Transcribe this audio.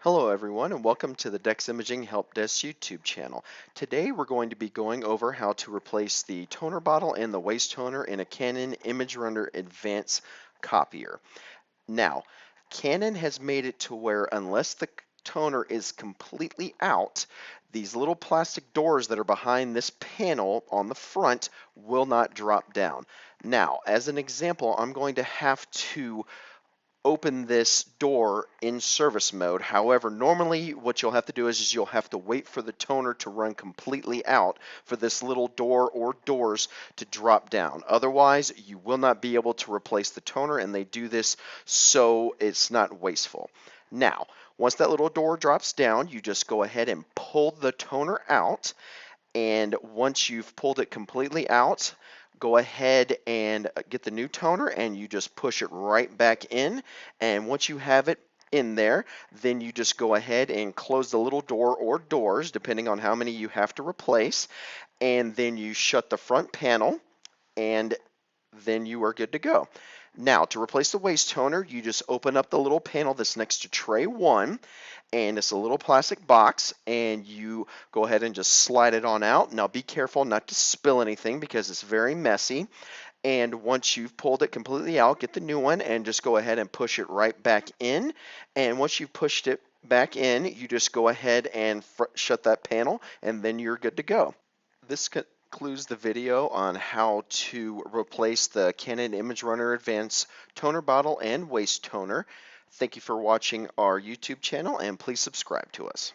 Hello everyone and welcome to the Dex Imaging Help Desk YouTube channel. Today we're going to be going over how to replace the toner bottle and the waste toner in a Canon Image Runner Advanced copier. Now, Canon has made it to where unless the toner is completely out, these little plastic doors that are behind this panel on the front will not drop down. Now, as an example, I'm going to have to open this door in service mode. However, normally what you'll have to do is you'll have to wait for the toner to run completely out for this little door or doors to drop down. Otherwise, you will not be able to replace the toner, and they do this so it's not wasteful. Now, once that little door drops down, you just go ahead and pull the toner out, and once you've pulled it completely out, go ahead and get the new toner and you just push it right back in. And once you have it in there, then you just go ahead and close the little door or doors, depending on how many you have to replace. And then you shut the front panel, and then you are good to go. Now, to replace the waste toner, you just open up the little panel that's next to tray 1, and it's a little plastic box, and you go ahead and just slide it on out. Now, be careful not to spill anything because it's very messy. And once you've pulled it completely out, get the new one and just go ahead and push it right back in. And once you've pushed it back in, you just go ahead and shut that panel, and then you're good to go. This concludes the video on how to replace the Canon Image Runner Advanced toner bottle and waste toner. Thank you for watching our YouTube channel, and please subscribe to us.